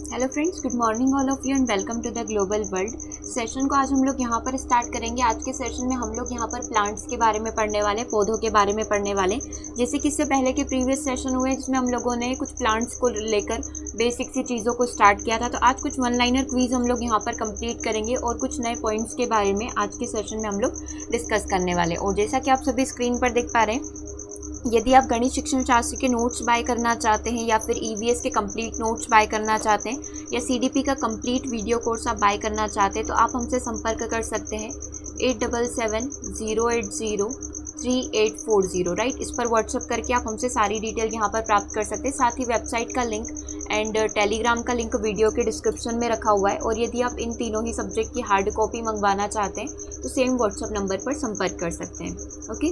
Hello friends, good morning all of you and welcome to the global world. Session को आज हम लोग यहाँ पर स्टार्ट करेंगे। आज के सेशन में हम लोग यहाँ पर प्लांट्स के बारे में पढ़ने वाले, पौधों के बारे में पढ़ने वाले। जैसे कि इससे पहले के प्रीवियस सेशन हुए जिसमें हम लोगों ने कुछ प्लांट्स को लेकर बेसिक सी चीज़ों को स्टार्ट किया था, तो आज कुछ वन लाइनर क्वीज हम लोग यहाँ पर कंप्लीट करेंगे और कुछ नए पॉइंट्स के बारे में आज के सेशन में हम लोग डिस्कस करने वाले। और जैसा कि आप सभी स्क्रीन पर देख पा रहे हैं, यदि आप गणित शिक्षण शास्त्र के नोट्स बाय करना चाहते हैं या फिर ईवीएस के कंप्लीट नोट्स बाय करना चाहते हैं या सीडीपी का कंप्लीट वीडियो कोर्स आप बाय करना चाहते हैं, तो आप हमसे संपर्क कर सकते हैं 8770803840, राइट। इस पर व्हाट्सअप करके आप हमसे सारी डिटेल यहाँ पर प्राप्त कर सकते हैं। साथ ही वेबसाइट का लिंक एंड टेलीग्राम का लिंक वीडियो के डिस्क्रिप्शन में रखा हुआ है। और यदि आप इन तीनों ही सब्जेक्ट की हार्ड कॉपी मंगवाना चाहते हैं तो सेम व्हाट्सअप नंबर पर संपर्क कर सकते हैं। ओके,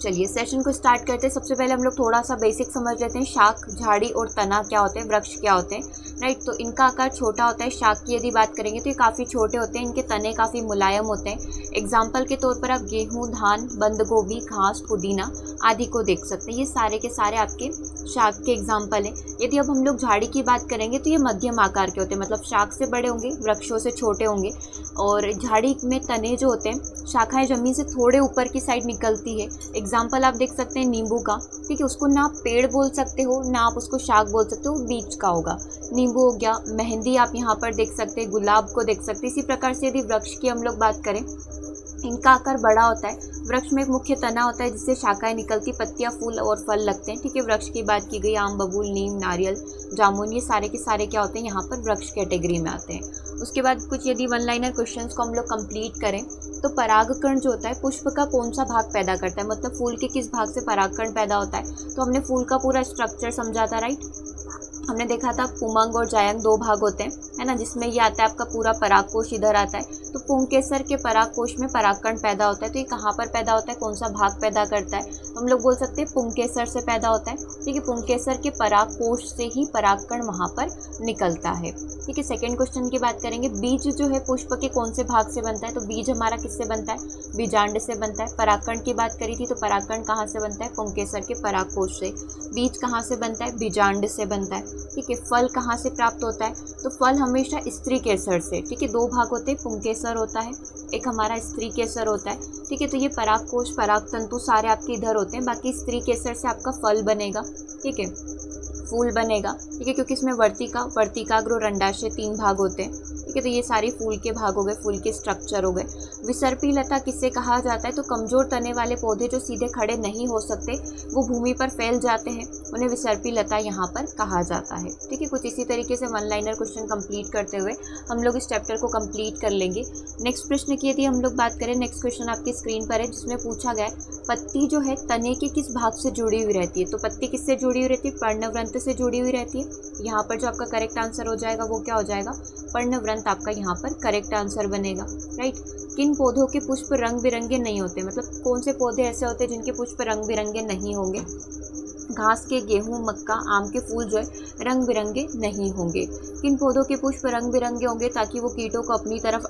चलिए सेशन को स्टार्ट करते हैं। सबसे पहले हम लोग थोड़ा सा बेसिक समझ लेते हैं। शाख, झाड़ी और तना क्या होते हैं, वृक्ष क्या होते हैं, राइट। तो इनका आकार छोटा होता है। शाख की यदि बात करेंगे तो ये काफ़ी छोटे होते हैं, इनके तने काफ़ी मुलायम होते हैं। एग्जाम्पल के तौर पर आप गेहूँ, धान, बंद गोभी, घास, पुदीना आदि को देख सकते हैं। ये सारे के सारे आपके शाख के एग्जाम्पल हैं। यदि अब हम लोग झाड़ी की बात करेंगे तो ये मध्यम आकार के होते हैं, मतलब शाख से बड़े होंगे, वृक्षों से छोटे होंगे। और झाड़ी में तने जो होते हैं, शाखाएं जमीन से थोड़े ऊपर की साइड निकलती है। एग्जाम्पल आप देख सकते हैं नींबू का, ठीक है। उसको ना आप पेड़ बोल सकते हो ना आप उसको शाख बोल सकते हो, बीच का होगा। नींबू हो गया। मेहंदी आप यहाँ पर देख सकते हैं, गुलाब को देख सकते हैं। इसी प्रकार से यदि वृक्ष की हम लोग बात करें, इनका आकार बड़ा होता है। वृक्ष में एक मुख्य तना होता है जिससे शाखाएं निकलती, पत्तियां, फूल और फल लगते हैं, ठीक है। वृक्ष की बात की गई, आम, बबूल, नीम, नारियल, जामुन, ये सारे के सारे क्या होते हैं, यहाँ पर वृक्ष कैटेगरी में आते हैं। उसके बाद कुछ यदि वन लाइनर क्वेश्चंस को हम लोग कंप्लीट करें तो परागकण जो होता है पुष्प का कौन सा भाग पैदा करता है, मतलब फूल के किस भाग से परागकण पैदा होता है। तो हमने फूल का पूरा स्ट्रक्चर समझा था, राइट। हमने देखा था पुमंग और जायंग दो भाग होते हैं, है ना, जिसमें ये आता है आपका पूरा परागकोश इधर आता है। तो पुंकेसर के परागकोश में परागकण पैदा होता है। तो ये कहाँ पर पैदा होता है, कौन सा भाग पैदा करता है, तो हम लोग बोल सकते हैं पुंकेसर से पैदा होता है, ठीक है। पुंकेसर के परागकोश से ही परागकण वहाँ पर निकलता है, ठीक है। सेकेंड क्वेश्चन की बात करेंगे, बीज जो है पुष्प के कौन से भाग से बनता है, तो बीज हमारा किससे बनता है, बीजांड से बनता है। परागकण की बात करी थी तो परागकण कहाँ से बनता है, पुंकेसर के परागकोश से। बीज कहाँ से बनता है, बीजांड से बनता है, ठीक है। फल कहाँ से प्राप्त होता है, तो फल हमेशा स्त्री केसर से, ठीक है। दो भाग होते हैं, पुंकेसर होता है, एक हमारा स्त्री केसर होता है, ठीक है। तो ये परागकोश, परागतंतु सारे आपके इधर होते हैं, बाकी स्त्री केसर से आपका फल बनेगा, ठीक है, फूल बनेगा, ठीक है। क्योंकि इसमें वर्तिका, वर्तिकाग्र और अंडाशय तीन भाग होते हैं, ठीक है। तो ये सारे फूल के भाग हो गए, फूल के स्ट्रक्चर हो गए। विसर्पी लता किससे कहा जाता है, तो कमजोर तने वाले पौधे जो सीधे खड़े नहीं हो सकते, वो भूमि पर फैल जाते हैं, उन्हें विसर्पी लता यहाँ पर कहा जाता है, ठीक है। कुछ इसी तरीके से वन लाइनर क्वेश्चन कंप्लीट करते हुए हम लोग इस चैप्टर को कंप्लीट कर लेंगे। नेक्स्ट प्रश्न की यदि हम लोग बात करें, नेक्स्ट क्वेश्चन आपकी स्क्रीन पर है जिसमें पूछा गया है पत्ती जो है तने के किस भाग से जुड़ी हुई रहती है। तो पत्ती किससे जुड़ी हुई रहती है, पर्णवृंत से जुड़ी हुई रहती है। यहाँ पर जो आपका करेक्ट आंसर हो जाएगा वो क्या हो जाएगा, पर्णवृंत आपका यहाँ पर करेक्ट आंसर बनेगा, राइट। किन पौधों के पुष्प रंग बिरंगे नहीं होते, मतलब कौन से पौधे ऐसे होते हैं जिनके पुष्प रंग बिरंगे नहीं होंगे। घास के, गेहूं, मक्का, आम के फूल जो है रंग बिरंगे नहीं होंगे। किन पौधों के पुष्प रंग बिरंगे होंगे ताकि वो कीटों को अपनी तरफ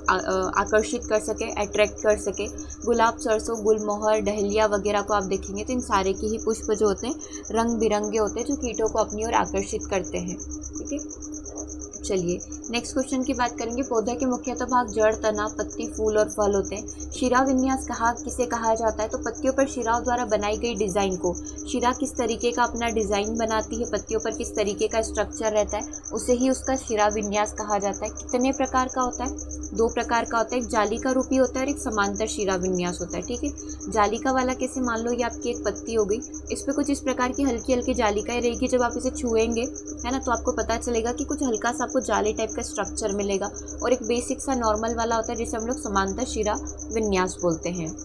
आकर्षित कर सके, अट्रैक्ट कर सके। गुलाब, सरसों, गुलमोहर, डहलिया वगैरह को आप देखेंगे तो इन सारे के ही पुष्प जो होते हैं रंग बिरंगे होते हैं, जो कीटों को अपनी ओर आकर्षित करते हैं, ठीक है। चलिए नेक्स्ट क्वेश्चन की बात करेंगे। पौधे के मुख्यतः भाग जड़, तना, पत्ती, फूल और फल होते हैं। शिरा विन्यास किसे कहा जाता है, तो पत्तियों पर शिराओं द्वारा बनाई गई डिजाइन को। शिरा किस तरीके का अपना डिजाइन बनाती है, पत्तियों पर किस तरीके का स्ट्रक्चर रहता है, उसे ही उसका शिरा विन्यास कहा जाता है। कितने प्रकार का होता है, दो प्रकार का होता है, एक जालिका रूपी होता है और एक समांतर शिरा विन्यास होता है, ठीक है। जालिका वाला कैसे, मान लो ये आपकी एक पत्ती हो गई, इस पर कुछ इस प्रकार की हल्की हल्की जालिकाएं रहेगी। जब आप इसे छुएंगे, है ना, तो आपको पता चलेगा कि कुछ हल्का सा आपको जाली टाइप का स्ट्रक्चर मिलेगा। और एक बेसिक सा नॉर्मल वाला होता है जिसे हम लोग समांतर शिरा विन्यास बोलते हैं।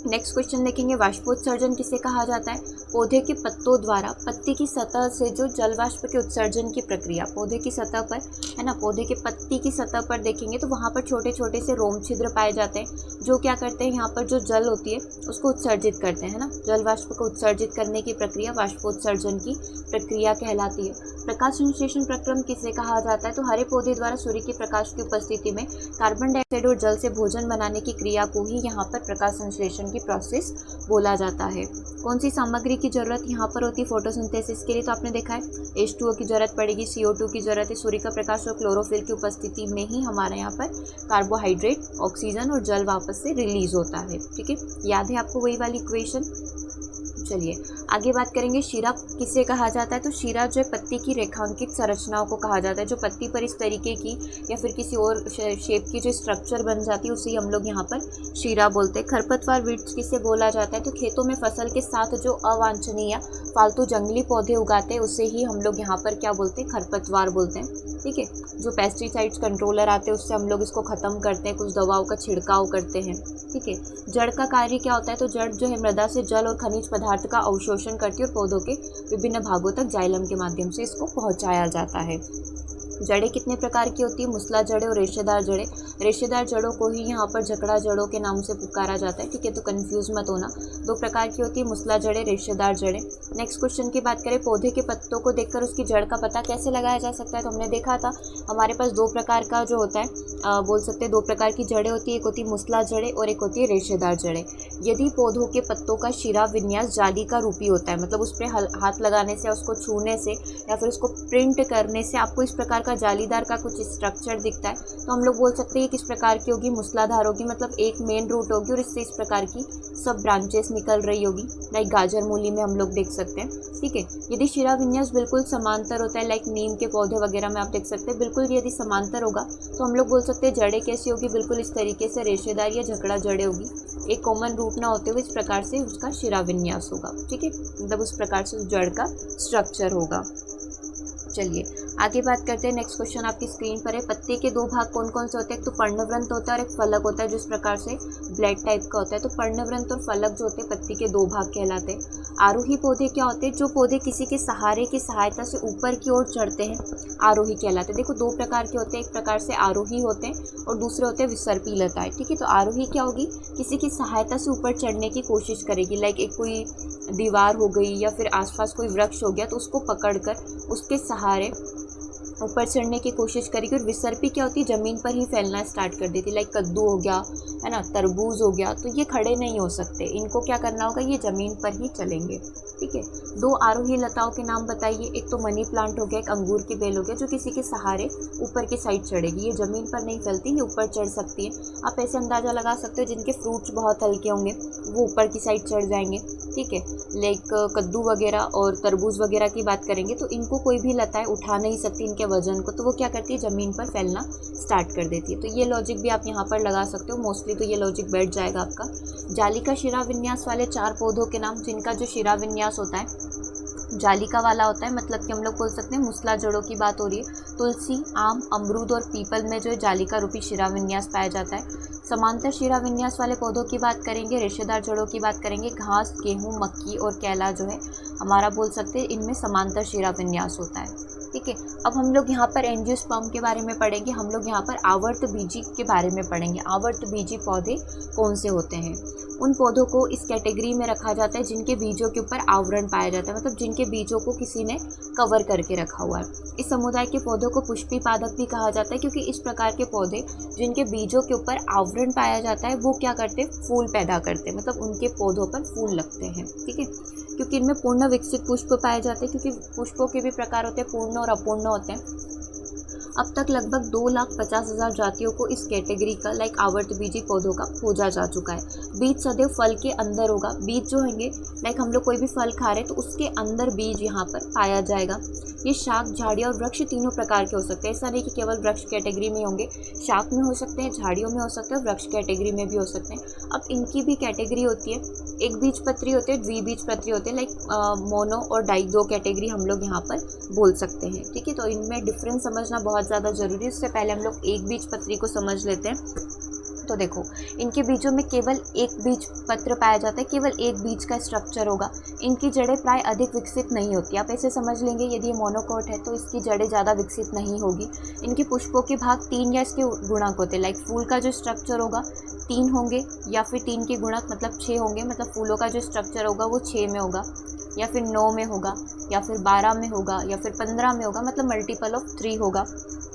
नेक्स्ट क्वेश्चन देखेंगे, वाष्पोत्सर्जन किसे कहा जाता है, पौधे के पत्तों द्वारा पत्ती की सतह से जो जल वाष्प के उत्सर्जन की प्रक्रिया। पौधे की सतह पर, है ना, पौधे के पत्ती की सतह पर देखेंगे तो वहाँ पर छोटे छोटे से रोम छिद्र पाए जाते हैं जो क्या करते हैं, यहाँ पर जो जल होती है उसको उत्सर्जित करते हैं, है ना। जल वाष्प को उत्सर्जित करने की प्रक्रिया वाष्पोत्सर्जन की प्रक्रिया कहलाती है। प्रकाश संश्लेषण प्रक्रम किसे कहा जाता है, तो हरे पौधे द्वारा सूर्य के प्रकाश की उपस्थिति में कार्बन डाइऑक्साइड और जल से भोजन बनाने की क्रिया को ही यहाँ पर प्रकाश संश्लेषण की प्रोसेस बोला जाता है। कौन सी सामग्री की ज़रूरत यहाँ पर होती है फोटोसिंथेसिस के लिए? तो आपने देखा है H2O की ज़रूरत पड़ेगी, CO2 की ज़रूरत है, सूर्य का प्रकाश और क्लोरोफिल की उपस्थिति में ही हमारे यहाँ पर कार्बोहाइड्रेट, ऑक्सीजन और जल वापस से रिलीज होता है। ठीक है, याद है आपको वही वाली इक्वेशन? चलिए आगे बात करेंगे शिरा किसे कहा जाता है। तो शिरा जो है पत्ती की रेखांकित संरचनाओं को कहा जाता है। जो पत्ती पर इस तरीके की या फिर किसी और शेप की जो स्ट्रक्चर बन जाती है उसे हम लोग यहाँ पर शिरा बोलते हैं। खरपतवार वृक्ष किसे बोला जाता है? तो खेतों में फसल के साथ जो अवांछनीय फालतू जंगली पौधे उगाते हैं उसे ही हम लोग यहाँ पर क्या बोलते हैं? खरपतवार बोलते हैं। ठीक है, जो पेस्टिसाइड्स कंट्रोलर आते हैं उससे हम लोग इसको ख़त्म करते हैं, कुछ दवाओं का छिड़काव करते हैं। ठीक है, जड़ का कार्य क्या होता है? तो जड़ जो है मृदा से जल और खनिज पदार्थ का अवशोषण करती है और पौधों के विभिन्न भागों तक जाइलम के माध्यम से इसको पहुंचाया जाता है। जड़ें कितने प्रकार की होती है? मुसला जड़ें और रेशेदार जड़ें। रेशेदार जड़ों को ही यहाँ पर जकड़ा जड़ों के नाम से पुकारा जाता है। ठीक है, तो कंफ्यूज मत होना, दो प्रकार की होती है, मुसला जड़ें, रेशेदार जड़ें। नेक्स्ट क्वेश्चन की बात करें, पौधे के पत्तों को देखकर उसकी जड़ का पता कैसे लगाया जा सकता है? तो हमने देखा था हमारे पास दो प्रकार का जो होता है बोल सकते हैं दो प्रकार की जड़ें होती है, एक होती है मुसला जड़ें और एक होती है रेशेदार जड़ें। यदि पौधों के पत्तों का शिरा विन्यास जाली का रूपी होता है, मतलब उस पर हाथ लगाने से, उसको छूने से या फिर उसको प्रिंट करने से आपको इस प्रकार का जालीदार का कुछ स्ट्रक्चर दिखता है, तो हम लोग बोल सकते हैं किस प्रकार की होगी? मूसलाधार होगी, मतलब एक मेन रूट होगी और इससे इस प्रकार की सब ब्रांचेस निकल रही होगी, लाइक गाजर मूली में हम लोग देख सकते हैं। ठीक है, यदि शिरा विन्यास बिल्कुल समांतर होता है, लाइक नीम के पौधे वगैरह में आप देख सकते हैं, बिल्कुल यदि समांतर होगा तो हम लोग बोल सकते हैं जड़ें कैसी होगी? बिल्कुल इस तरीके से रेशेदार या झकड़ा जड़ें होगी, एक कॉमन रूट ना होते हुए इस प्रकार से उसका शिरा विन्यास होगा। ठीक है, मतलब उस प्रकार से उस जड़ का स्ट्रक्चर होगा। चलिए आगे बात करते हैं। नेक्स्ट क्वेश्चन आपकी स्क्रीन पर है, पत्ते के दो भाग कौन कौन से होते हैं? एक तो पर्णवृंत होता है और एक फलक होता है, जिस प्रकार से ब्लेड टाइप का होता है। तो पर्णवृंत और फलक जो होते हैं पत्ती के दो भाग कहलाते हैं। आरोही पौधे क्या होते हैं? जो पौधे किसी के सहारे की सहायता से ऊपर की ओर चढ़ते हैं, आरोही कहलाते हैं। देखो दो प्रकार के होते हैं, एक प्रकार से आरोही होते हैं और दूसरे होते हैं विसर्पी लताएं। ठीक है, तो आरोही क्या होगी? किसी की सहायता से ऊपर चढ़ने की कोशिश करेगी, लाइक एक कोई दीवार हो गई या फिर आसपास कोई वृक्ष हो गया तो उसको पकड़कर उसके सहारे ऊपर चढ़ने की कोशिश करेगी। और विसर्पी क्या होती है? ज़मीन पर ही फैलना स्टार्ट कर देती, लाइक कद्दू हो गया है ना, तरबूज हो गया, तो ये खड़े नहीं हो सकते, इनको क्या करना होगा? ये ज़मीन पर ही चलेंगे। ठीक है, दो आरोही लताओं के नाम बताइए। एक तो मनी प्लांट हो गया, एक अंगूर की बेल हो गया, जो किसी के सहारे ऊपर की साइड चढ़ेगी, ये ज़मीन पर नहीं फैलती, ये ऊपर चढ़ सकती है। आप ऐसे अंदाज़ा लगा सकते हो जिनके फ्रूट्स बहुत हल्के होंगे वो ऊपर की साइड चढ़ जाएंगे। ठीक है, लाइक कद्दू वगैरह और तरबूज वगैरह की बात करेंगे तो इनको कोई भी लताएं उठा नहीं सकती इनके वजन को, तो वो क्या करती है? ज़मीन पर फैलना स्टार्ट कर देती है। तो ये लॉजिक भी आप यहाँ पर लगा सकते हो, मोस्टली तो ये लॉजिक बैठ जाएगा आपका। जाली का शिरा विन्यास वाले चार पौधों के नाम, जिनका जो शिरा विन्यास होता है जालिका वाला होता है, मतलब कि हम लोग बोल सकते हैं मूसला जड़ों की बात हो रही है। तुलसी, आम, अमरूद और पीपल में जो है जालिका रूपी शिरा विन्यास पाया जाता है। समांतर शिरा विन्यास वाले पौधों की बात करेंगे, रेशेदार जड़ों की बात करेंगे, घास, गेहूं, मक्की और केला जो है हमारा बोल सकते हैं इनमें समांतर शिरा विन्यास होता है। ठीक है, अब हम लोग यहाँ पर एंजियोस्पर्म के बारे में पढ़ेंगे, हम लोग यहाँ पर आवर्त बीजी के बारे में पढ़ेंगे। आवर्त बीजी पौधे कौन से होते हैं? उन पौधों को इस कैटेगरी में रखा जाता है जिनके बीजों के ऊपर आवरण पाया जाता है, मतलब जिनके बीजों को किसी ने कवर करके रखा हुआ है। इस समुदाय के पौधों को पुष्पी पादप भी कहा जाता है, क्योंकि इस प्रकार के पौधे जिनके बीजों के ऊपर आवरण पाया जाता है वो क्या करते हैं? फूल पैदा करते हैं, मतलब उनके पौधों पर फूल लगते हैं। ठीक है, क्योंकि इनमें पूर्ण विकसित पुष्प पाए जाते हैं, क्योंकि पुष्पों के भी प्रकार होते हैं, पूर्ण और अपूर्ण होते हैं। अब तक लगभग 2,50,000 जातियों को इस कैटेगरी का लाइक आवर्तबीजी पौधों का खोजा जा चुका है। बीज सदैव फल के अंदर होगा। बीज जो होंगे लाइक हम लोग कोई भी फल खा रहे हैं तो उसके अंदर बीज यहाँ पर पाया जाएगा। ये शाख, झाड़ियाँ और वृक्ष तीनों प्रकार के हो सकते हैं, ऐसा नहीं कि केवल वृक्ष कैटेगरी में होंगे, शाख में हो सकते हैं, झाड़ियों में हो सकते हैं, वृक्ष कैटेगरी में भी हो सकते हैं। अब इनकी भी कैटेगरी होती है, एक बीजपत्री होते हैं, द्विबीजपत्री होते हैं, लाइक मोनो और डाई, दो कैटेगरी हम लोग यहाँ पर बोल सकते हैं। ठीक है, तो इनमें डिफरेंस समझना बहुत ज़्यादा ज़रूरी है। उससे पहले हम लोग एक बीजपत्री को समझ लेते हैं। तो देखो, इनके बीजों में केवल एक बीज पत्र पाया जाता है, केवल एक बीज का स्ट्रक्चर होगा। इनकी जड़ें प्राय अधिक विकसित नहीं होती। आप ऐसे समझ लेंगे यदि ये मोनोकोट है तो इसकी जड़ें ज़्यादा विकसित नहीं होगी। इनके पुष्पों के भाग 3 या इसके गुणक होते हैं, लाइक फूल का जो स्ट्रक्चर होगा 3 होंगे या फिर 3 के गुणक मतलब 6 होंगे, मतलब फूलों का जो स्ट्रक्चर होगा वो 6 में होगा या फिर 9 में होगा या फिर 12 में होगा या फिर 15 में होगा, मतलब मल्टीपल ऑफ 3 होगा।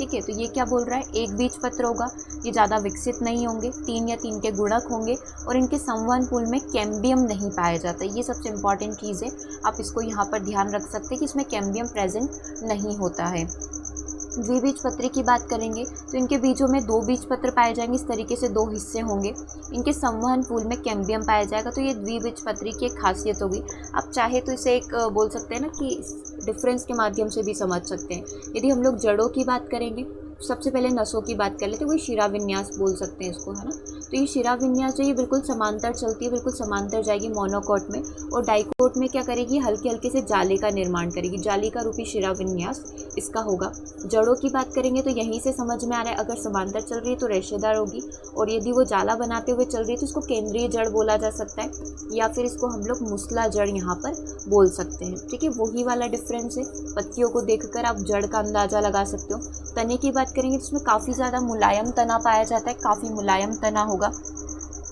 ठीक है। तो ये क्या बोल रहा है, एक बीज पत्र होगा, ये ज़्यादा विकसित नहीं होंगे, 3 या 3 के गुणक होंगे और इनके संवहन पूल में कैम्बियम नहीं पाया जाता। ये सबसे इम्पॉर्टेंट चीज़ है, आप इसको यहाँ पर ध्यान रख सकते हैं कि इसमें कैम्बियम प्रेजेंट नहीं होता है। द्विबीजपत्री की बात करेंगे तो इनके बीजों में 2 बीजपत्र पाए जाएंगे, इस तरीके से 2 हिस्से होंगे। इनके संवहन पूल में कैम्बियम पाया जाएगा, तो ये द्विबीजपत्री की एक खासियत होगी। आप चाहे तो इसे एक बोल सकते हैं ना कि डिफरेंस के माध्यम से भी समझ सकते हैं। यदि हम लोग जड़ों की बात करेंगे, सबसे पहले नसों की बात कर लेते हैं, वही शिरा विन्यास बोल सकते हैं इसको, है ना। तो ये शिरा विन्यास जो ये बिल्कुल समांतर चलती है, बिल्कुल समांतर जाएगी मोनोकॉट में, और डाइकोट में क्या करेगी, हल्के हल्के से जाले का निर्माण करेगी, जाली का रूपी शिरा विन्यास इसका होगा। जड़ों की बात करेंगे तो यहीं से समझ में आ रहा है, अगर समांतर चल रही है तो रेशेदार होगी, और यदि वो जाला बनाते हुए चल रही है तो इसको केंद्रीय जड़ बोला जा सकता है, या फिर इसको हम लोग मुसला जड़ यहाँ पर बोल सकते हैं। ठीक है, वही वाला डिफरेंस है। पत्तियों को देखकर आप जड़ का अंदाजा लगा सकते हो। तने की बात करेंगे तो इसमें काफ़ी ज़्यादा मुलायम तना पाया जाता है, काफ़ी मुलायम तना होगा,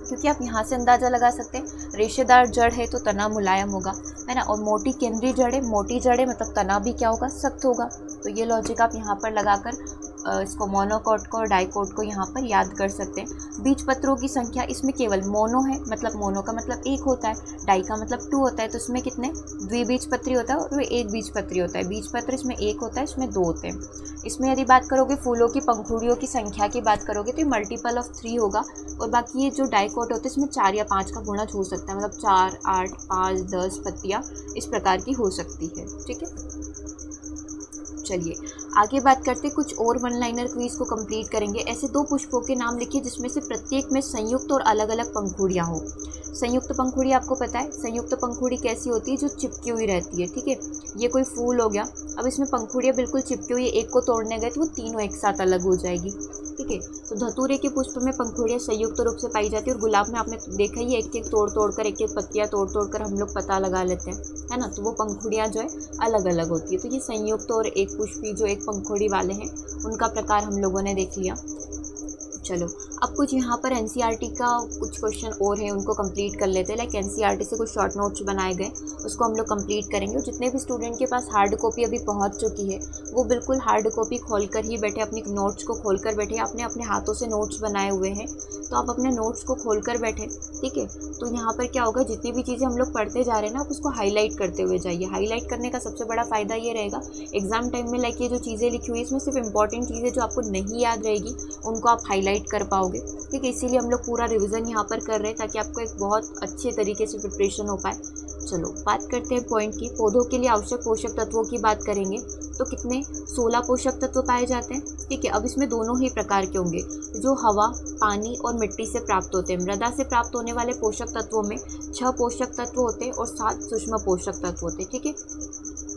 क्योंकि आप यहाँ से अंदाज़ा लगा सकते हैं रेशेदार जड़ है तो तना मुलायम होगा, है ना। और मोटी केंद्रीय जड़ है, मोटी जड़ है मतलब तना भी क्या होगा, सख्त होगा। तो ये लॉजिक आप यहाँ पर लगाकर इसको मोनोकॉट को और डाइकोट को यहाँ पर याद कर सकते हैं। बीज पत्रों की संख्या इसमें केवल मोनो है, मतलब मोनो का मतलब एक होता है, डाई का मतलब 2 होता है, तो इसमें कितने द्विबीजपत्री होता है और वो एक बीजपत्री होता है। बीजपत्र इसमें 1 होता है, इसमें 2 होते हैं। इसमें यदि बात करोगे फूलों की पंखुड़ियों की संख्या की बात करोगे तो ये मल्टीपल ऑफ 3 होगा, और बाकी ये जो डाइकोट होते हैं इसमें 4 या 5 का गुणज हो सकता है, मतलब 4, 8, 5, 10 पत्तियाँ इस प्रकार की हो सकती है। ठीक है, चलिए आगे बात करते, कुछ और वन लाइनर क्विज को कंप्लीट करेंगे। ऐसे 2 पुष्पों के नाम लिखिए जिसमें से प्रत्येक में संयुक्त और अलग अलग पंखुड़ियाँ हो। संयुक्त पंखुड़ी आपको पता है, संयुक्त पंखुड़ी कैसी होती है, जो चिपकी हुई रहती है। ठीक है, ये कोई फूल हो गया, अब इसमें पंखुड़ियाँ बिल्कुल चिपकी हुई है, एक को तोड़ने गए तो वो तीनों एक साथ अलग हो जाएगी। ठीक है, तो धतूरे के पुष्प में पंखुड़ियाँ संयुक्त रूप से पाई जाती है, और गुलाब में आपने देखा ही है, एक एक तोड़ तोड़ कर, एक एक पत्तियाँ तोड़ तोड़ कर हम लोग पता लगा लेते हैं, है ना। तो वो पंखुड़ियाँ जो है अलग अलग होती है। तो ये संयुक्त और एक पुष्पी जो एक पंखुड़ी वाले हैं उनका प्रकार हम लोगों ने देख लिया। चलो अब कुछ यहाँ पर एनसीईआरटी का कुछ क्वेश्चन और है, उनको कंप्लीट कर लेते हैं। लाइक एनसीईआरटी से कुछ शॉर्ट नोट्स बनाए गए, उसको हम लोग कंप्लीट करेंगे। और जितने भी स्टूडेंट के पास हार्ड कॉपी अभी पहुँच चुकी है वो बिल्कुल हार्ड कॉपी खोलकर ही बैठे, अपनी नोट्स को खोलकर बैठे। आपने अपने हाथों से नोट्स बनाए हुए हैं तो आप अपने नोट्स को खोलकर बैठे। ठीक है, तो यहाँ पर क्या होगा, जितनी भी चीज़ें हम लोग पढ़ते जा रहे हैं ना, आप उसको हाईलाइट करते हुए जाइए। हाईलाइट करने का सबसे बड़ा फ़ायदा ये रहेगा, एग्जाम टाइम में लाइक ये जो चीज़ें लिखी हुई है इसमें सिर्फ इंपॉर्टेंट चीज़ें जो आपको नहीं याद रहेगी उनको आप हाईलाइट कर पाओगे। ठीक है, इसीलिए हम लोग पूरा रिवीजन यहाँ पर कर रहे हैं ताकि आपको एक बहुत अच्छे तरीके से प्रिपरेशन हो पाए। चलो बात करते हैं पॉइंट की। पौधों के लिए आवश्यक पोषक तत्वों की बात करेंगे तो कितने 16 पोषक तत्व पाए जाते हैं। ठीक है, अब इसमें दोनों ही प्रकार के होंगे, जो हवा, पानी और मिट्टी से प्राप्त होते हैं। मृदा से प्राप्त होने वाले पोषक तत्वों में 6 पोषक तत्व होते हैं और 7 सूक्ष्म पोषक तत्व होते हैं। ठीक है,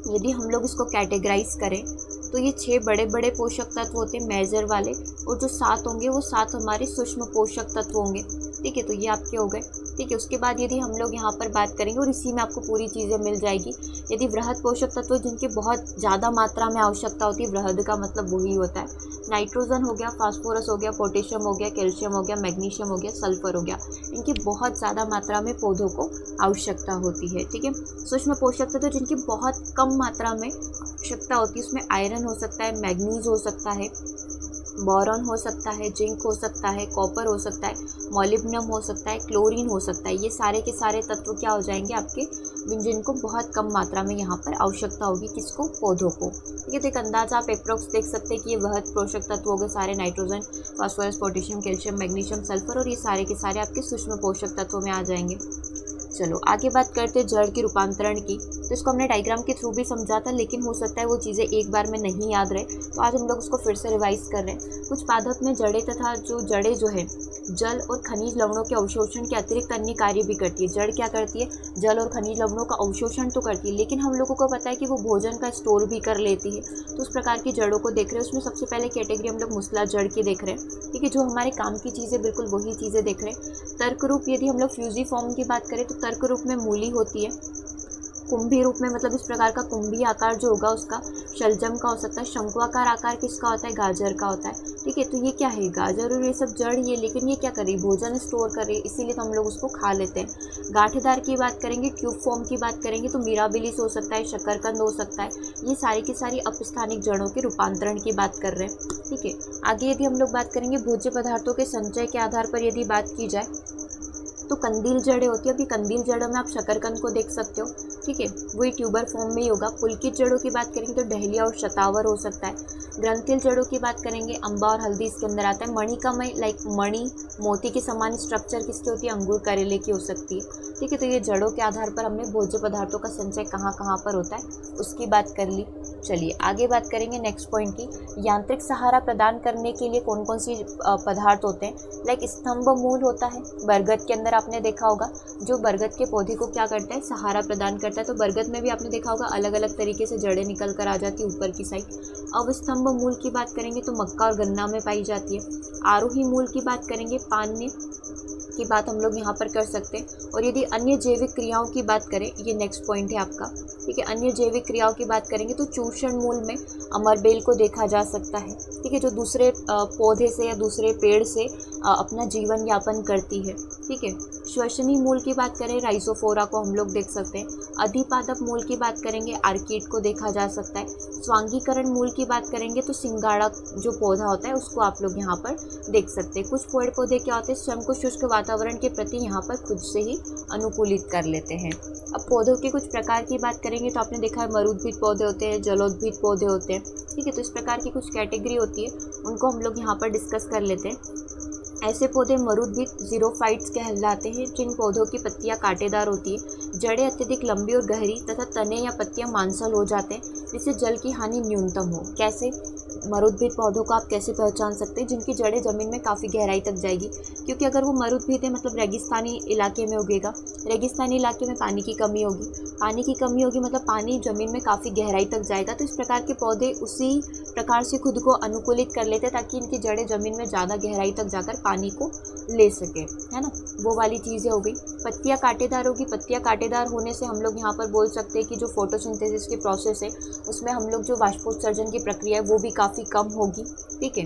यदि हम लोग इसको कैटेगराइज करें तो ये 6 बड़े बड़े पोषक तत्व होते हैं मेजर वाले, और जो 7 होंगे वो 7 हमारे सूक्ष्म पोषक तत्व होंगे। ठीक है, तो ये आपके हो गए। ठीक है, उसके बाद यदि हम लोग यहाँ पर बात करेंगे, और इसी में आपको पूरी चीज़ें मिल जाएगी, यदि वृहद पोषक तत्व जिनकी बहुत ज़्यादा मात्रा में आवश्यकता होती है, वृहद का मतलब वही होता है, नाइट्रोजन हो गया, फास्फोरस हो गया, पोटेशियम हो गया, कैल्शियम हो गया, मैग्नीशियम हो गया, सल्फर हो गया, इनकी बहुत ज़्यादा मात्रा में पौधों को आवश्यकता होती है। ठीक है, सूक्ष्म पोषक तत्व जिनकी बहुत कम मात्रा में आवश्यकता होती है, उसमें आयरन हो सकता है, मैग्नीज हो सकता है, बोरॉन हो सकता है, जिंक हो सकता है, कॉपर हो सकता है, मोलिब्डेनम हो सकता है, क्लोरीन हो सकता है। ये सारे के सारे तत्व क्या हो जाएंगे आपके, जिनको बहुत कम मात्रा में यहाँ पर आवश्यकता होगी, किसको, पौधों को। ठीक है, तो एक अंदाजा आप एप्रोक्स देख सकते हैं कि ये वृहद पोषक तत्व हो गए सारे, nitrogen, phosphorus, potassium, calcium, magnesium, sulphur, और ये सारे के सारे आपके सूक्ष्म पोषक तत्वों में आ जाएंगे। चलो आगे बात करते हैं जड़ की रूपांतरण की। तो इसको हमने डायग्राम के थ्रू भी समझा था, लेकिन हो सकता है वो चीज़ें एक बार में नहीं याद रहे, तो आज हम लोग उसको फिर से रिवाइज कर रहे हैं। कुछ पादप में जड़ें तथा जड़ें जो है जल और खनिज लवणों के अवशोषण के अतिरिक्त अन्य कार्य भी करती है। जड़ क्या करती है, जल और खनिज लवणों का अवशोषण तो करती है, लेकिन हम लोगों को पता है कि वो भोजन का स्टोर भी कर लेती है। तो उस प्रकार की जड़ों को देख रहे हैं, उसमें सबसे पहले कैटेगरी हम लोग मुसला जड़ की देख रहे हैं। ठीक है, जो हमारे काम की चीज़ें बिल्कुल वही चीज़ें देख रहे हैं। तर्क रूप, यदि हम लोग फ्यूजी फॉर्म की बात करें तो तर्क रूप में मूली होती है, कुंभी रूप में, मतलब इस प्रकार का कुंभी आकार जो होगा उसका शलजम का हो सकता है। शंकुआकार आकार किसका होता है? गाजर का होता है। ठीक है, तो ये क्या है? गाजर और ये सब जड़ ही है, लेकिन ये क्या कर रही है? भोजन स्टोर कर रही है, इसीलिए तो हम लोग उसको खा लेते हैं। गांठदार की बात करेंगे, ट्यूब फॉर्म की बात करेंगे तो मिराबिलिस हो सकता है, शकरकंद हो सकता है। ये सारी की सारी अपस्थानिक जड़ों के रूपांतरण की बात कर रहे हैं। ठीक है, आगे यदि हम लोग बात करेंगे भोज्य पदार्थों के संचय के आधार पर यदि बात की जाए तो कंदील जड़ें होती है। अभी कंदील जड़ों में आप शकरकंद को देख सकते हो। ठीक है, वही ट्यूबर फॉर्म में ही होगा। पुलकित जड़ों की बात करेंगे तो डहलिया और शतावर हो सकता है। ग्रंथिल जड़ों की बात करेंगे, अम्बा और हल्दी इसके अंदर आता है। मणिकामय लाइक मणि मोती के समान स्ट्रक्चर किसकी होती है? अंगूर करेले की हो सकती है। ठीक है, तो ये जड़ों के आधार पर हमने भोज्य पदार्थों का संचय कहाँ कहाँ पर होता है उसकी बात कर ली। चलिए आगे बात करेंगे नेक्स्ट पॉइंट की। यांत्रिक सहारा प्रदान करने के लिए कौन कौन सी पदार्थ होते हैं? लाइक स्तंभ मूल होता है बरगद के अंदर, आपने देखा होगा जो बरगद के पौधे को क्या करता है? सहारा प्रदान करता है। तो बरगद में भी आपने देखा होगा अलग अलग तरीके से जड़ें निकल कर आ जाती है ऊपर की साइड। अब स्तंभ मूल की बात करेंगे तो मक्का और गन्ना में पाई जाती है। आरोही मूल की बात करेंगे, पान्य की बात हम लोग यहाँ पर कर सकते हैं। और यदि अन्य जैविक क्रियाओं की बात करें, ये नेक्स्ट पॉइंट है आपका। ठीक है, अन्य जैविक क्रियाओं की बात करेंगे तो चूषण मूल में अमरबेल को देखा जा सकता है। ठीक है, जो दूसरे पौधे से या दूसरे पेड़ से अपना जीवन यापन करती है। ठीक है, श्वसनी मूल की बात करें, राइजोफोरा को हम लोग देख सकते हैं। अधिपादप मूल की बात करेंगे, आर्किड को देखा जा सकता है। स्वांगीकरण मूल की बात करेंगे तो सिंगाड़ा जो पौधा होता है उसको आप लोग यहाँ पर देख सकते हैं। कुछ पेड़ पौधे क्या होते हैं? स्वयं को शुष्क वातावरण के प्रति यहाँ पर खुद से ही अनुकूलित कर लेते हैं। अब पौधों के कुछ प्रकार की बात करेंगे तो आपने देखा है मरुद्भिद पौधे होते हैं, जलोद्भिद पौधे होते हैं। ठीक है, तो इस प्रकार की कुछ कैटेगरी होती है, उनको हम लोग यहाँ पर डिस्कस कर लेते हैं। ऐसे पौधे मरुद्भिद जीरोफाइट्स कहलाते हैं जिन पौधों की पत्तियां कांटेदार होती है, जड़ें अत्यधिक लंबी और गहरी तथा तने या पत्तियां मांसल हो जाते हैं जिससे जल की हानि न्यूनतम हो। कैसे? मरुद्भिद पौधों को आप कैसे पहचान सकते हैं? जिनकी जड़ें ज़मीन में काफ़ी गहराई तक जाएगी, क्योंकि अगर वो मरुद्भिद है मतलब रेगिस्तानी इलाके में उगेगा। रेगिस्तानी इलाके में पानी की कमी होगी, पानी की कमी होगी मतलब पानी ज़मीन में काफ़ी गहराई तक जाएगा। तो इस प्रकार के पौधे उसी प्रकार से खुद को अनुकूलित कर लेते हैं ताकि इनकी जड़ें ज़मीन में ज़्यादा गहराई तक जाकर पानी को ले सके, है ना। वो वाली चीज़ें हो गई। पत्तियाँ कांटेदार होगी, पत्तियाँ कांटेदार होने से हम लोग यहाँ पर बोल सकते हैं कि जो फोटोसिंथेसिस की प्रोसेस है उसमें हम लोग जो वाष्पोत्सर्जन की प्रक्रिया है वो भी काफ़ी कम होगी। ठीक है,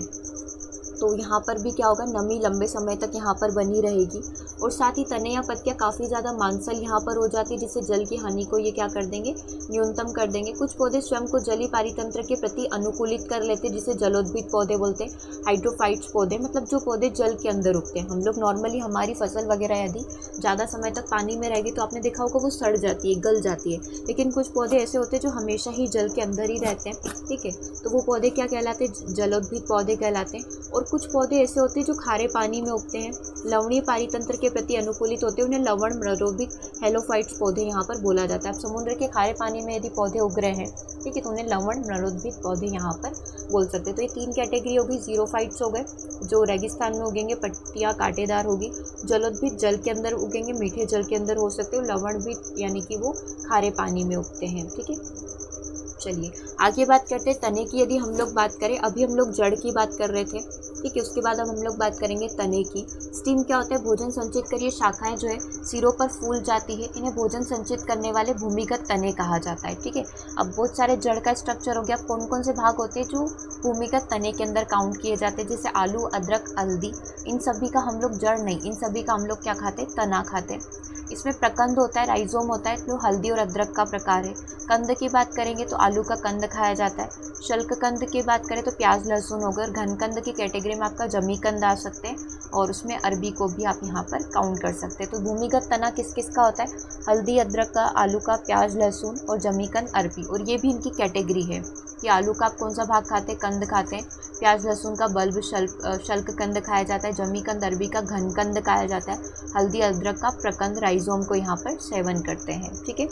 तो यहाँ पर भी क्या होगा? नमी लंबे समय तक यहाँ पर बनी रहेगी। और साथ ही तने या पत्तियाँ काफ़ी ज़्यादा मांसल यहाँ पर हो जाती है जिससे जल की हानि को ये क्या कर देंगे? न्यूनतम कर देंगे। कुछ पौधे स्वयं को जलीय पारितंत्र के प्रति अनुकूलित कर लेते हैं जिसे जलोद्भिद पौधे बोलते हैं। हाइड्रोफाइट्स पौधे मतलब जो पौधे जल के अंदर उगते हैं। हम लोग नॉर्मली हमारी फसल वगैरह यदि ज़्यादा समय तक पानी में रहेगी तो आपने देखा होगा वो सड़ जाती है, गल जाती है। लेकिन कुछ पौधे ऐसे होते हैं जो हमेशा ही जल के अंदर ही रहते हैं। ठीक है, तो वो पौधे क्या कहलाते हैं? जलोद्भिद पौधे कहलाते हैं। और कुछ पौधे ऐसे होते हैं जो खारे पानी में उगते हैं, लवणीय पारितंत्र के प्रति अनुकूलित होते हैं, उन्हें लवण मरोबिक हेलोफाइट्स पौधे यहाँ पर बोला जाता है। अब समुद्र के खारे पानी में यदि पौधे उग रहे हैं, ठीक है, तो उन्हें लवण मरोबिक पौधे यहाँ पर बोल सकते हैं। तो ये तीन कैटेगरी होगी। जीरोफाइट्स हो गए जो रेगिस्तान में उगेंगे, पत्तियाँ कांटेदार होगी। जलोद्भिद जल के अंदर उगेंगे, मीठे जल के अंदर हो सकते हो। लवणभिद यानी कि वो खारे पानी में उगते हैं। ठीक है, चलिए आगे बात करते हैं तने की। यदि हम लोग बात करें, अभी हम लोग जड़ की बात कर रहे थे, ठीक है, उसके बाद अब हम लोग बात करेंगे तने की। स्टीम क्या होता है? भोजन संचित कर ये शाखाएं जो है सिरों पर फूल जाती है, इन्हें भोजन संचित करने वाले भूमिगत तने कहा जाता है। ठीक है, अब बहुत सारे जड़ का स्ट्रक्चर हो गया। कौन कौन से भाग होते हैं जो भूमिगत तने के अंदर काउंट किए जाते हैं? जैसे आलू, अदरक, हल्दी, इन सभी का हम लोग जड़ नहीं, इन सभी का हम लोग क्या खाते हैं? तना खाते हैं। इसमें प्रकंद होता है, राइजोम होता है जो हल्दी और अदरक का प्रकार है। कंद की बात करेंगे तो आलू का कंद खाया जाता है। शल्क कंद की बात करें तो प्याज लहसुन होगा। और घन कंद की कैटेगरी में आपका जमी कंद आ सकते हैं और उसमें अरबी को भी आप यहाँ पर काउंट कर सकते हैं। तो भूमिगत तना किस किस का होता है? हल्दी, अदरक का, आलू का, प्याज लहसुन और जमी कंद, अरबी। और ये भी इनकी कैटेगरी है कि आलू का आप कौन सा भाग खाते हैं? कंद खाते हैं। प्याज लहसुन का बल्ब शल्क कंद खाया जाता है। जमी कंद, अरबी का घन कंद खाया जाता है। हल्दी, अदरक का प्रकंद, राइजोम को यहाँ पर सेवन करते हैं। ठीक है,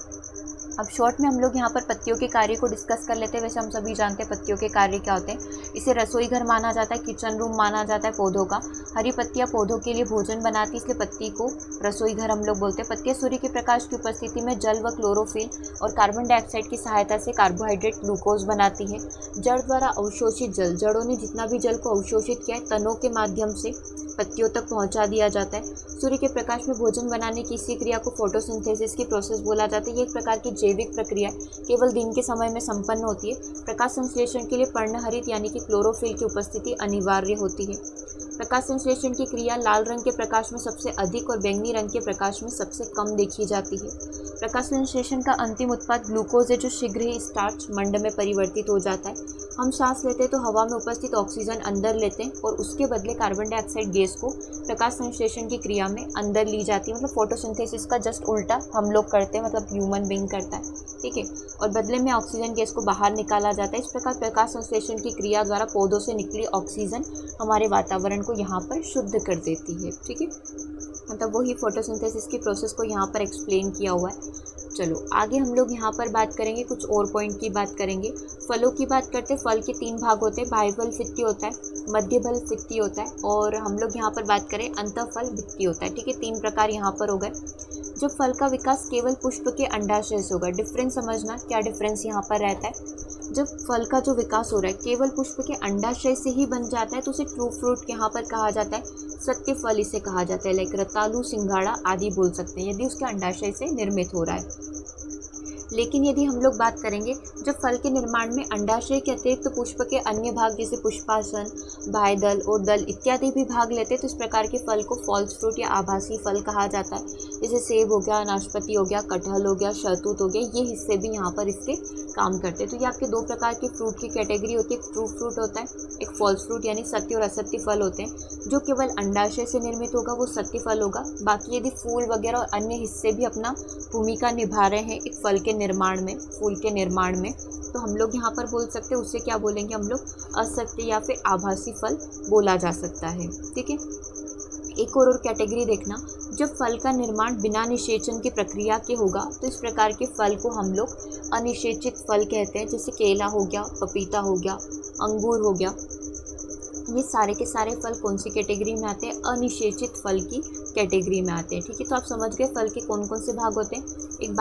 अब शॉर्ट में हम लोग यहाँ पर पत्तियों के कार्य को डिस्कस कर लेते हैं। वैसे हम सभी जानते हैं पत्तियों के कार्य क्या होते हैं। इसे रसोई घर माना जाता है, किचन रूम माना जाता है पौधों का। हरी पत्तियाँ पौधों के लिए भोजन बनाती है, इसलिए पत्ती को रसोई घर हम लोग बोलते हैं। पत्तियाँ सूर्य के प्रकाश की उपस्थिति में जल व क्लोरोफिल और कार्बन डाइऑक्साइड की सहायता से कार्बोहाइड्रेट, ग्लूकोज बनाती है। जड़ द्वारा अवशोषित जल, जड़ों ने जितना भी जल को अवशोषित किया है तनों के माध्यम से पत्तियों तक पहुंचा दिया जाता है। सूर्य के प्रकाश में भोजन बनाने की इसी क्रिया को फोटोसिंथेसिस की प्रोसेस बोला जाता है। ये एक प्रकार की जैविक प्रक्रिया है, केवल दिन के समय में संपन्न होती है। प्रकाश संश्लेषण के लिए पर्णहरित यानी कि क्लोरोफिल की उपस्थिति अनिवार्य होती है। प्रकाश संश्लेषण की क्रिया लाल रंग के प्रकाश में सबसे अधिक और बैंगनी रंग के प्रकाश में सबसे कम देखी जाती है। प्रकाश संश्लेषण का अंतिम उत्पाद ग्लूकोज है, जो शीघ्र ही स्टार्च मंड में परिवर्तित हो जाता है। हम सांस लेते हैं तो हवा में उपस्थित ऑक्सीजन अंदर लेते हैं और उसके बदले कार्बन डाइऑक्साइड गैस को प्रकाश संश्लेषण की क्रिया में अंदर ली जाती है। मतलब फोटोसिंथेसिस का जस्ट उल्टा हम लोग करते हैं, मतलब ह्यूमन बीइंग करता है, ठीक है। और बदले में ऑक्सीजन गैस को बाहर निकाला जाता है। इस प्रकार प्रकाश संश्लेषण की क्रिया द्वारा पौधों से निकली ऑक्सीजन हमारे वातावरण को यहाँ पर शुद्ध कर देती है, ठीक है। मतलब वही फोटोसिंथेसिस की प्रोसेस को यहाँ पर एक्सप्लेन किया हुआ है। चलो आगे हम लोग यहाँ पर बात करेंगे, कुछ और पॉइंट की बात करेंगे। फलों की बात करते हैं। फल के 3 भाग होते हैं, बाह्यफल फित्ती होता है, मध्यफल फित्ती होता है, और हम लोग यहाँ पर बात करें अंतःफल भित्ती होता है, ठीक है। 3 प्रकार यहाँ पर हो गए। जब फल का विकास केवल पुष्प के अंडाशय से होगा, डिफरेंस समझना, क्या डिफरेंस यहाँ पर रहता है। जब फल का जो विकास हो रहा है केवल पुष्प के अंडाशय से ही बन जाता है तो उसे ट्रू फ्रूट यहाँ पर कहा जाता है। सत्य फल इसे कहा जाता है, लाइक रतालू, सिंघाड़ा आदि बोल सकते हैं, यदि उसके अंडाशय से निर्मित हो रहा है। लेकिन यदि हम लोग बात करेंगे जब फल के निर्माण में अंडाशय के अतिरिक्त पुष्प के अन्य भाग जैसे पुष्पासन, बाह्यदल और दल इत्यादि भी भाग लेते हैं, तो इस प्रकार के फल को फॉल्स फ्रूट या आभासी फल कहा जाता है। जैसे सेब हो गया, नाशपाती हो गया, कटहल हो गया, शहतूत हो गया, ये हिस्से भी यहाँ पर इसके काम करते हैं। तो ये आपके 2 प्रकार के फ्रूट की कैटेगरी होती है। एक ट्रू फ्रूट होता है, एक फॉल्स फ्रूट यानी सत्य और असत्य फल होते हैं। जो केवल अंडाशय से निर्मित होगा वो सत्य फल होगा। बाकी यदि फूल वगैरह और अन्य हिस्से भी अपना भूमिका निभा रहे हैं एक फल के निर्माण में, फूल के निर्माण में, तो हम लोग यहाँ पर बोल सकते हैं उससे क्या बोलेंगे हम लोग, असत्य या फिर आभासी फल बोला जा सकता है, ठीक है। एक और कैटेगरी देखना, जब फल का निर्माण बिना निषेचन की प्रक्रिया के होगा तो इस प्रकार के फल को हम लोग अनिषेचित फल कहते हैं। जैसे केला हो गया, पपीता हो गया, अंगूर हो गया, ये सारे के सारे फल कौन सी कैटेगरी में आते हैं, अनिषेचित फल की कैटेगरी में आते हैं, ठीक है। तो आप समझ गए फल के कौन कौन से भाग होते हैं। एक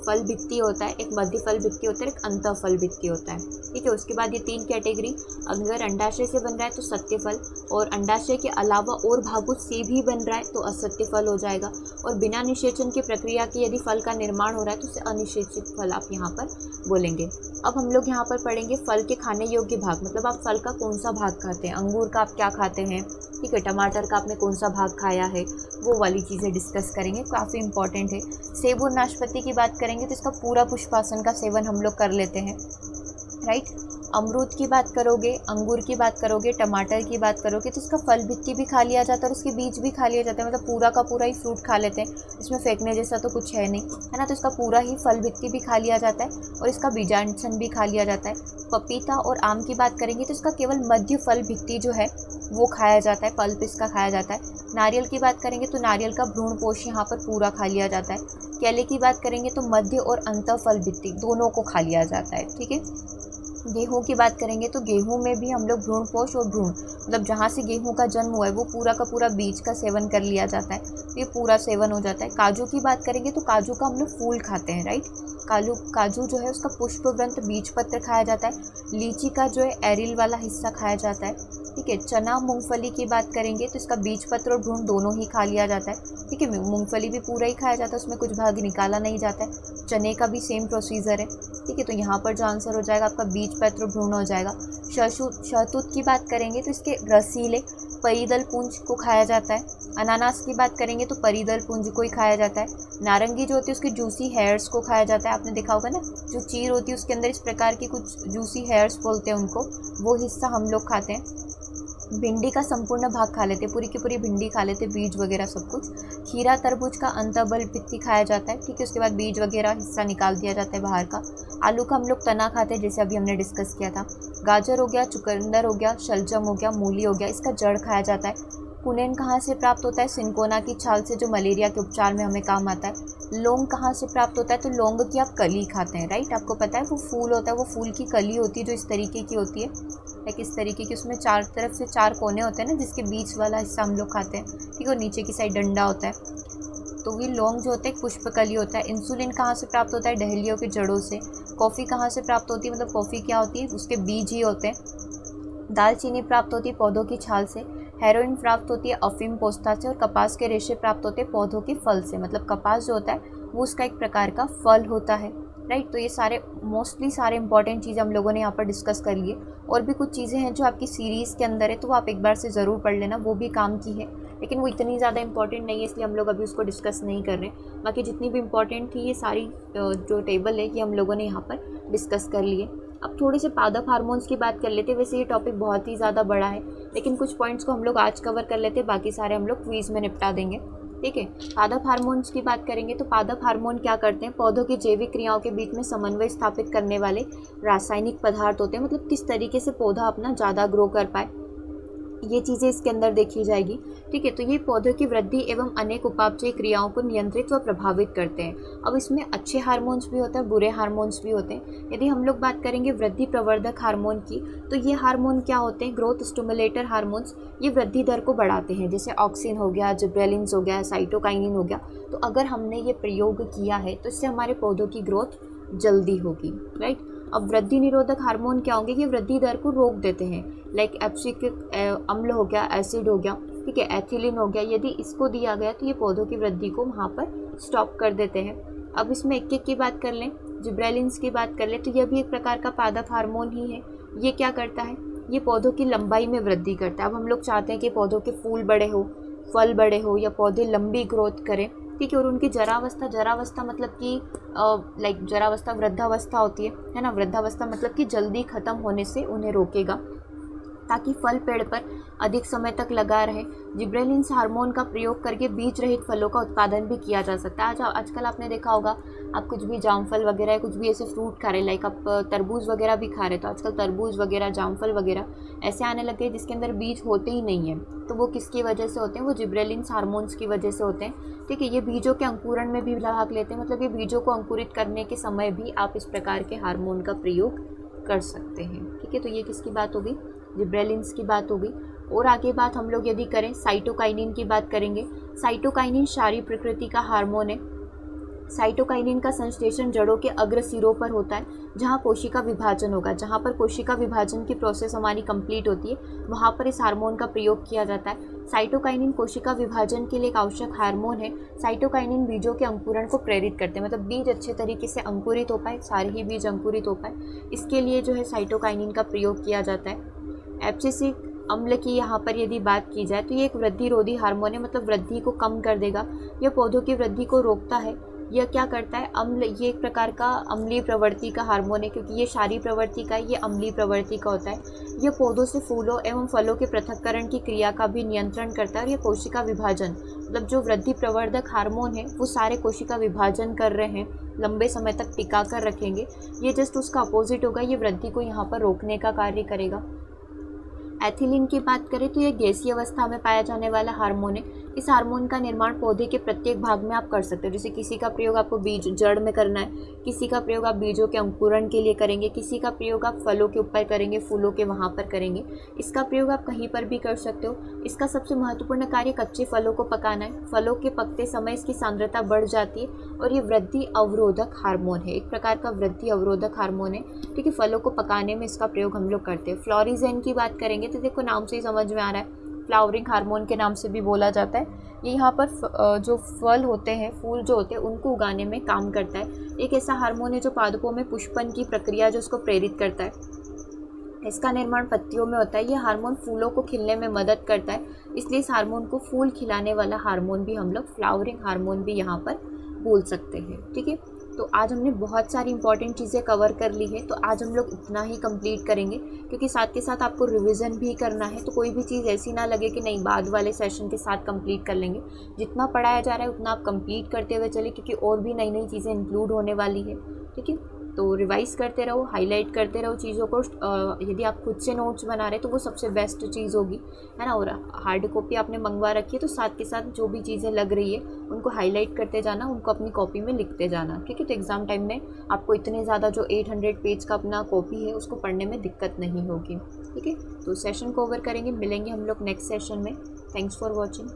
फल भित्ती होता है, एक मध्य फल भित्ती होता है, एक अंतः फल भित्ती होता है, ठीक है। उसके बाद ये 3 कैटेगरी, अगर अंडाशय से बन रहा है तो सत्य फल, और अंडाशय के अलावा और भागों से भी बन रहा है तो असत्य फल हो जाएगा, और बिना निषेचन की प्रक्रिया के यदि फल का निर्माण हो रहा है तो उसे अनिषेचित फल आप यहाँ पर बोलेंगे। अब हम लोग यहाँ पर पढ़ेंगे फल के खाने योग्य भाग, मतलब आप फल का कौन सा भाग खाते हैं। अंगूर का आप क्या खाते हैं, ठीक है। टमाटर का आपने कौन सा भाग खाया है, वो वाली चीज़ें डिस्कस करेंगे, काफ़ी इंपॉर्टेंट है। सेब और नाशपाती की बात करेंगे तो इसका पूरा पुष्पासन का सेवन हम लोग कर लेते हैं, राइट। अमरूद की बात करोगे, अंगूर की बात करोगे, टमाटर की बात करोगे तो इसका फल भित्ती भी खा लिया जाता है और उसके बीज भी खा लिया जाता है, मतलब पूरा का पूरा ही फ्रूट खा लेते हैं। इसमें फेंकने जैसा तो कुछ है नहीं, है ना। तो इसका पूरा ही फल भित्ती भी खा लिया जाता है और इसका बीजांशन भी खा लिया जाता है। पपीता और आम की बात करेंगे तो इसका केवल मध्य फल भित्ती जो है वो खाया जाता है, पल्प इसका खाया जाता है। नारियल की बात करेंगे तो नारियल का भ्रूण पोष यहाँ पर पूरा खा लिया जाता है। केले की बात करेंगे तो मध्य और अंतः फल भित्ती दोनों को खा लिया जाता है, ठीक है। गेहूं की बात करेंगे तो गेहूं में भी हम लोग भ्रूण पोष और भ्रूण, मतलब जहाँ से गेहूं का जन्म हुआ है वो पूरा का पूरा बीज का सेवन कर लिया जाता है, ये पूरा सेवन हो जाता है। काजू की बात करेंगे तो काजू का हम लोग फूल खाते हैं, राइट। काजू जो है उसका पुष्पवृंत बीज पत्र खाया जाता है। लीची का जो है एरिल वाला हिस्सा खाया जाता है, ठीक है। चना मूंगफली की बात करेंगे तो इसका बीज पत्र और भ्रूण दोनों ही खा लिया जाता है, ठीक है। मूंगफली भी पूरा ही खाया जाता है, उसमें कुछ भाग निकाला नहीं जाता है। चने का भी सेम प्रोसीजर है, ठीक है। तो यहाँ पर जो आंसर हो जाएगा आपका बीज पत्र भ्रूण हो जाएगा। शहतूत की बात करेंगे तो इसके रसीले परिदल पुंज को खाया जाता है। अनानास की बात करेंगे तो परिदल पुंज को ही खाया जाता है। नारंगी जो होती है उसके जूसी हेयर्स को खाया जाता है, आपने देखा होगा ना, जो चीर होती है उसके अंदर इस प्रकार की कुछ जूसी हेयर्स बोलते हैं उनको, वो हिस्सा हम लोग खाते हैं। भिंडी का संपूर्ण भाग खा लेते, पूरी की पूरी भिंडी खा लेते, बीज वगैरह सब कुछ। खीरा तरबूज का अंतःबल भित्ती खाया जाता है, ठीक है। उसके बाद बीज वगैरह हिस्सा निकाल दिया जाता है बाहर का। आलू का हम लोग तना खाते हैं, जैसे अभी हमने डिस्कस किया था। गाजर हो गया, चुकंदर हो गया, शलजम हो गया, मूली हो गया, इसका जड़ खाया जाता है। कुनेन कहाँ से प्राप्त होता है, सिंकोना की छाल से, जो मलेरिया के उपचार में हमें काम आता है। लौंग कहाँ से प्राप्त होता है, तो लौंग की आप कली खाते हैं, राइट। आपको पता है वो फूल होता है, वो फूल की कली होती है जो इस तरीके की होती है, लाइक इस तरीके की, उसमें 4 तरफ से 4 कोने होते हैं ना, जिसके बीच वाला हिस्सा हम लोग खाते हैं, ठीक है। और नीचे की साइड डंडा होता है, तो ये लौंग जो होता है पुष्पकली होता है। इंसुलिन कहाँ से प्राप्त होता है, डहलियों की जड़ों से। कॉफ़ी कहाँ से प्राप्त होती है, मतलब कॉफ़ी क्या होती है, उसके बीज ही होते हैं। दालचीनी प्राप्त होती है पौधों की छाल से। हेरोइन प्राप्त होती है अफीम पोस्ता से, और कपास के रेशे प्राप्त होते हैं पौधों के फल से। मतलब कपास जो होता है वो उसका एक प्रकार का फल होता है, राइट। तो ये सारे मोस्टली सारे इंपॉर्टेंट चीज़ें हम लोगों ने यहाँ पर डिस्कस कर लिए। और भी कुछ चीज़ें हैं जो आपकी सीरीज़ के अंदर है, तो वो आप एक बार से ज़रूर पढ़ लेना, वो भी काम की है, लेकिन वो इतनी ज़्यादा इंपॉर्टेंट नहीं है, इसलिए हम लोग अभी उसको डिस्कस नहीं कर रहे। बाकी जितनी भी इंपॉर्टेंट थी ये सारी जो टेबल है ये हम लोगों ने यहाँ पर डिस्कस कर लिए। अब थोड़े से पादप हार्मोन्स की बात कर लेते हैं। वैसे ये टॉपिक बहुत ही ज़्यादा बड़ा है, लेकिन कुछ पॉइंट्स को हम लोग आज कवर कर लेते हैं, बाकी सारे हम लोग क्विज में निपटा देंगे, ठीक है। पादप हार्मोन्स की बात करेंगे तो पादप हार्मोन क्या करते हैं, पौधों की जैविक क्रियाओं के बीच में समन्वय स्थापित करने वाले रासायनिक पदार्थ होते हैं। मतलब किस तरीके से पौधा अपना ज़्यादा ग्रो कर पाए, ये चीज़ें इसके अंदर देखी जाएगी, ठीक है। तो ये पौधों की वृद्धि एवं अनेक उपापचयी क्रियाओं को नियंत्रित व प्रभावित करते हैं। अब इसमें अच्छे हार्मोन्स भी होते हैं, बुरे हार्मोन्स भी होते हैं। यदि हम लोग बात करेंगे वृद्धि प्रवर्धक हार्मोन की, तो ये हार्मोन क्या होते हैं, ग्रोथ स्टिमुलेटर हार्मोन्स। ये वृद्धि दर को बढ़ाते हैं, जैसे ऑक्सिन हो गया, जिब्रेलिन्स हो गया, साइटोकाइनिन हो गया। तो अगर हमने ये प्रयोग किया है तो इससे हमारे पौधों की ग्रोथ जल्दी होगी, राइट। अब वृद्धि निरोधक हार्मोन क्या होंगे, ये वृद्धि दर को रोक देते हैं, लाइक एब्सिक्सिक अम्ल हो गया, एसिड हो गया, ठीक है, एथिलीन हो गया। यदि इसको दिया गया तो ये पौधों की वृद्धि को वहाँ पर स्टॉप कर देते हैं। अब इसमें एक एक की बात कर लें, जिब्रेलिन्स की बात कर लें तो यह भी एक प्रकार का पादप हार्मोन ही है। ये क्या करता है, ये पौधों की लंबाई में वृद्धि करता है। अब हम लोग चाहते हैं कि पौधों के फूल बड़े हो, फल बड़े हो, या पौधे लंबी ग्रोथ करें, ठीक है। और उनकी जरावस्था मतलब कि लाइक जरावस्था वृद्धावस्था होती है ना। वृद्धावस्था मतलब कि जल्दी ख़त्म होने से उन्हें रोकेगा, ताकि फल पेड़ पर अधिक समय तक लगा रहे। जिब्रेलिन्स हार्मोन का प्रयोग करके बीज रहित फलों का उत्पादन भी किया जा सकता है। आजकल आपने देखा होगा, आप कुछ भी जामफल वगैरह, कुछ भी ऐसे फ्रूट खा रहे, लाइक आप तरबूज वगैरह भी खा रहे, तो आजकल तरबूज वगैरह, जामफल वगैरह ऐसे आने लगे हैं जिसके अंदर बीज होते ही नहीं हैं। तो वो किसकी वजह से होते हैं, वो जिब्रेलिन्स हार्मोन्स की वजह से होते हैं, ठीक है। ये बीजों के अंकुरण में भी भाग लेते हैं, मतलब ये बीजों को अंकुरित करने के समय भी आप इस प्रकार के हार्मोन का प्रयोग कर सकते हैं, ठीक है। तो ये किसकी बात होगी, जिब्रेलिन्स की बात होगी। और आगे बात हम लोग यदि करें साइटोकाइनिन की बात करेंगे। साइटोकाइनिन क्षारीय प्रकृति का हार्मोन है। साइटोकाइनिन का संश्लेषण जड़ों के अग्र सिरों पर होता है, जहाँ कोशिका विभाजन होगा। जहाँ पर कोशिका विभाजन की प्रोसेस हमारी कंप्लीट होती है, वहाँ पर इस हार्मोन का प्रयोग किया जाता है। साइटोकाइनिन कोशिका विभाजन के लिए एक आवश्यक हार्मोन है। साइटोकाइनिन बीजों के अंकुरण को प्रेरित करते हैं, मतलब बीज अच्छे तरीके से अंकुरित हो पाए, सारे ही बीज अंकुरित हो पाए, इसके लिए जो है साइटोकाइनिन का प्रयोग किया जाता है। एब्सिसिक अम्ल की यहाँ पर यदि बात की जाए तो ये एक वृद्धिरोधी हार्मोन है, मतलब वृद्धि को कम कर देगा। यह पौधों की वृद्धि को रोकता है। यह क्या करता है, अम्ल, ये एक प्रकार का अम्लीय प्रवृत्ति का हार्मोन है, क्योंकि ये क्षारीय प्रवृत्ति का है, ये अम्लीय प्रवृत्ति का होता है। यह पौधों से फूलों एवं फलों के पृथक्करण की क्रिया का भी नियंत्रण करता है। और ये कोशिका विभाजन, मतलब जो वृद्धि प्रवर्धक हार्मोन है वो सारे कोशिका विभाजन कर रहे हैं, लंबे समय तक टिका कर रखेंगे। ये जस्ट उसका अपोजिट होगा, ये वृद्धि को यहाँ पर रोकने का कार्य करेगा। एथिलीन की बात करें तो यह गैसीय अवस्था में पाया जाने वाला हार्मोन है। इस हार्मोन का निर्माण पौधे के प्रत्येक भाग में आप कर सकते हो। जैसे किसी का प्रयोग आपको बीज जड़ में करना है, किसी का प्रयोग आप बीजों के अंकुरण के लिए करेंगे, किसी का प्रयोग आप फलों के ऊपर करेंगे, फूलों के वहाँ पर करेंगे। इसका प्रयोग आप कहीं पर भी कर सकते हो। इसका सबसे महत्वपूर्ण कार्य कच्चे फलों को पकाना है। फलों के पकते समय इसकी सांद्रता बढ़ जाती है, और ये वृद्धि अवरोधक हार्मोन है, एक प्रकार का वृद्धि अवरोधक हार्मोन है, ठीक है। फलों को पकाने में इसका प्रयोग हम लोग करते हैं। फ्लोरिजेन की बात करेंगे तो देखो नाम से ही समझ में आ रहा है, फ्लावरिंग हार्मोन के नाम से भी बोला जाता है। ये यहाँ पर जो फल होते हैं, फूल जो होते हैं, उनको उगाने में काम करता है। एक ऐसा हार्मोन है जो पादपों में पुष्पन की प्रक्रिया जो उसको प्रेरित करता है। इसका निर्माण पत्तियों में होता है। ये हार्मोन फूलों को खिलने में मदद करता है, इसलिए इस हार्मोन को फूल खिलाने वाला हार्मोन भी हम लोग फ्लावरिंग हार्मोन भी यहाँ पर बोल सकते हैं, ठीक है। तो आज हमने बहुत सारी इंपॉर्टेंट चीज़ें कवर कर ली है, तो आज हम लोग इतना ही कंप्लीट करेंगे, क्योंकि साथ के साथ आपको रिवीजन भी करना है। तो कोई भी चीज़ ऐसी ना लगे कि नहीं बाद वाले सेशन के साथ कंप्लीट कर लेंगे। जितना पढ़ाया जा रहा है उतना आप कंप्लीट करते हुए चले, क्योंकि और भी नई नई चीज़ें इंक्लूड होने वाली है, ठीक है। तो रिवाइज़ करते रहो, हाईलाइट करते रहो चीज़ों को। यदि आप खुद से नोट्स बना रहे तो वो सबसे बेस्ट चीज़ होगी, है ना। और हार्ड कॉपी आपने मंगवा रखी है तो साथ के साथ जो भी चीज़ें लग रही है उनको हाईलाइट करते जाना, उनको अपनी कॉपी में लिखते जाना, ठीक है। तो एग्ज़ाम टाइम में आपको इतने ज़्यादा जो 800 पेज का अपना कॉपी है उसको पढ़ने में दिक्कत नहीं होगी, ठीक है। तो सेशन को ओवर करेंगे, मिलेंगे हम लोग नेक्स्ट सेशन में। Thanks for watching.